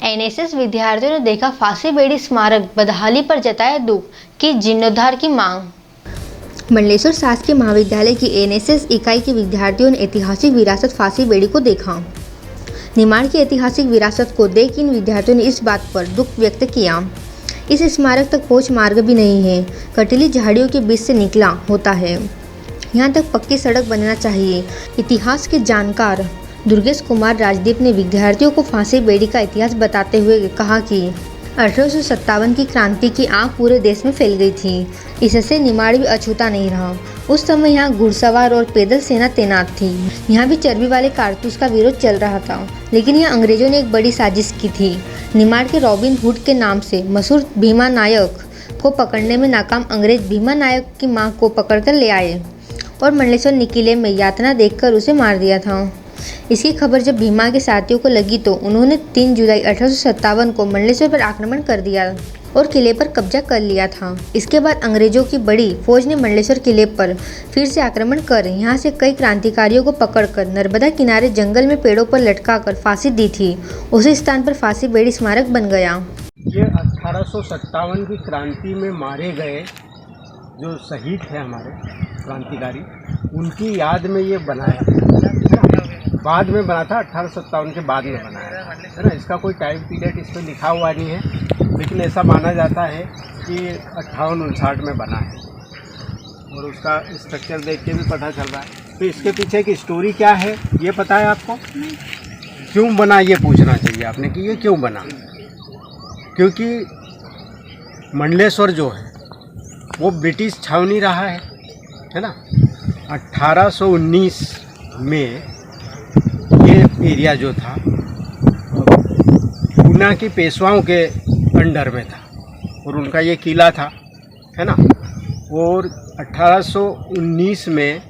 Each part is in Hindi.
एनएसएस विद्यार्थियों ने देखा फांसी बेड़ी स्मारक, बदहाली पर जताया दुख की जीर्णोद्धार की मांग। मंडलेश्वर शासकीय महाविद्यालय की एनएसएस इकाई के विद्यार्थियों ने ऐतिहासिक विरासत फांसी बेड़ी को देखा। निर्माण की ऐतिहासिक विरासत को देख इन विद्यार्थियों ने इस बात पर दुख व्यक्त किया। इस स्मारक तक पहुंच मार्ग भी नहीं है, कटीली झाड़ियों के बीच से निकला होता है। यहाँ तक पक्की सड़क बनना चाहिए। इतिहास के जानकार दुर्गेश कुमार राजदीप ने विद्यार्थियों को फांसी बेड़ी का इतिहास बताते हुए कहा कि 1857 की क्रांति की आग पूरे देश में फैल गई थी। इससे निमाड़ भी अछूता नहीं रहा। उस समय यहाँ घुड़सवार और पैदल सेना तैनात थी। यहाँ भी चर्बी वाले कारतूस का विरोध चल रहा था, लेकिन यहाँ अंग्रेजों ने एक बड़ी साजिश की थी। निमाड़ के रॉबिन हुड के नाम से मशहूर भीमा नायक को पकड़ने में नाकाम अंग्रेज भीमा नायक की मां को पकड़कर ले आए और मंडलेश्वर किले में यातना देकर उसे मार दिया था। इसकी खबर जब भीमा के साथियों को लगी तो उन्होंने 3 जुलाई 1857 को मंडलेश्वर पर आक्रमण कर दिया और किले पर कब्जा कर लिया था। इसके बाद अंग्रेजों की बड़ी फौज ने मंडलेश्वर किले पर फिर से आक्रमण कर यहाँ से कई क्रांतिकारियों को पकड़कर नर्मदा किनारे जंगल में पेड़ों पर लटकाकर फांसी दी थी। उसी स्थान पर फांसी बेड़ी स्मारक बन गया। ये 1857 की क्रांति में मारे गए जो शहीद थे हमारे क्रांतिकारी, उनकी याद में ये बनाया बाद में बना था। 1857 के बाद में बनाया है ना। इसका कोई टाइम पीरियड इस पर लिखा हुआ नहीं है, लेकिन ऐसा माना जाता है कि 58-59 में बना है और उसका स्ट्रक्चर देख के भी पता चल रहा है। तो इसके पीछे की स्टोरी क्या है ये पता है आपको? क्यों बना ये पूछना चाहिए आपने कि ये क्यों बना। क्योंकि मंडलेश्वर जो है वो ब्रिटिश छावनी रहा है ना। 1819 में ये एरिया जो था पूना की पेशवाओं के अंडर में था और उनका ये किला था, है ना। और 1819 में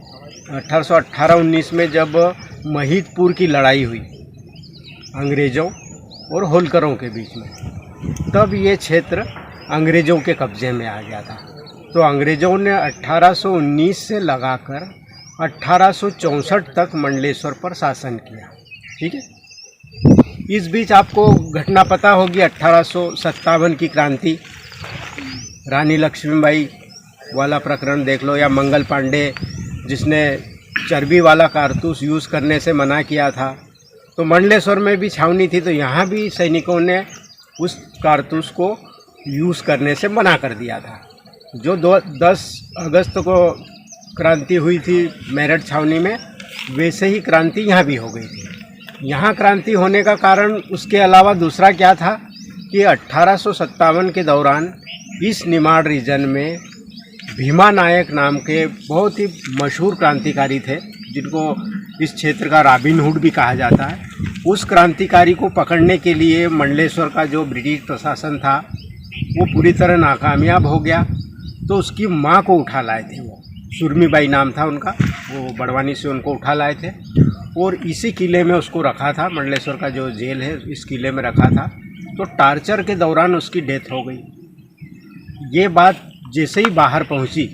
1818-19 में जब महिदपुर की लड़ाई हुई अंग्रेज़ों और होलकरों के बीच में, तब ये क्षेत्र अंग्रेज़ों के कब्ज़े में आ गया था। तो अंग्रेज़ों ने 1819 से लगाकर 1864 तक मंडलेश्वर पर शासन किया। ठीक है। इस बीच आपको घटना पता होगी 1857 की क्रांति, रानी लक्ष्मीबाई वाला प्रकरण देख लो, या मंगल पांडे जिसने चर्बी वाला कारतूस यूज़ करने से मना किया था। तो मंडलेश्वर में भी छावनी थी, तो यहाँ भी सैनिकों ने उस कारतूस को यूज़ करने से मना कर दिया था। जो 10 अगस्त को क्रांति हुई थी मेरठ छावनी में, वैसे ही क्रांति यहाँ भी हो गई थी। यहाँ क्रांति होने का कारण उसके अलावा दूसरा क्या था कि 1857 के दौरान इस निमाड़ रीजन में भीमा नायक नाम के बहुत ही मशहूर क्रांतिकारी थे, जिनको इस क्षेत्र का रॉबिन हुड भी कहा जाता है। उस क्रांतिकारी को पकड़ने के लिए मंडलेश्वर का जो ब्रिटिश प्रशासन था वो पूरी तरह नाकामयाब हो गया। तो उसकी माँ को उठा लाए थे, वो सुरमीबाई नाम था उनका, वो बड़वानी से उनको उठा लाए थे और इसी किले में उसको रखा था। मंडलेश्वर का जो जेल है इस किले में रखा था। तो टार्चर के दौरान उसकी डेथ हो गई। ये बात जैसे ही बाहर पहुंची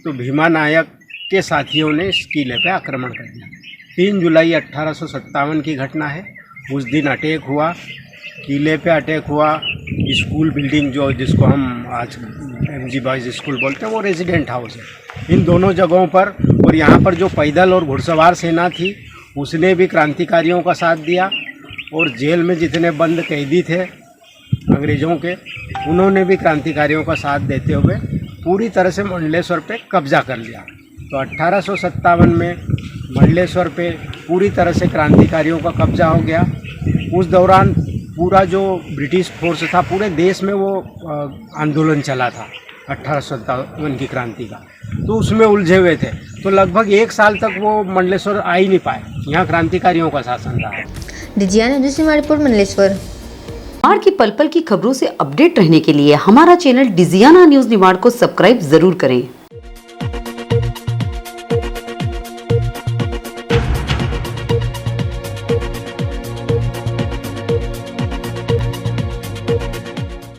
तो भीमा नायक के साथियों ने इस किले पे आक्रमण कर दिया। 3 जुलाई 1857 की घटना है। उस दिन अटैक हुआ, किले पे अटैक हुआ। स्कूल बिल्डिंग जो जिसको हम आज MG बॉयज़ स्कूल बोलते हैं, वो रेजिडेंट हाउस है। इन दोनों जगहों पर, और यहाँ पर जो पैदल और घुड़सवार सेना थी उसने भी क्रांतिकारियों का साथ दिया, और जेल में जितने बंद कैदी थे अंग्रेज़ों के, उन्होंने भी क्रांतिकारियों का साथ देते हुए पूरी तरह से मंडलेश्वर पे कब्जा कर लिया। तो 1857 में मंडलेश्वर पे पूरी तरह से क्रांतिकारियों का कब्जा हो गया। उस दौरान पूरा जो ब्रिटिश फोर्स था पूरे देश में वो आंदोलन चला था 1857 की क्रांति का, तो उसमें उलझे हुए थे। तो लगभग 1 साल तक वो मंडलेश्वर आ ही नहीं पाए। यहाँ क्रांतिकारियों का शासन रहा। डिजियाना रिपोर्ट मंडलेश्वर। निमाड़ की पल पल की खबरों से अपडेट रहने के लिए हमारा चैनल डिजियाना न्यूज निमाड़ को सब्सक्राइब जरूर करें।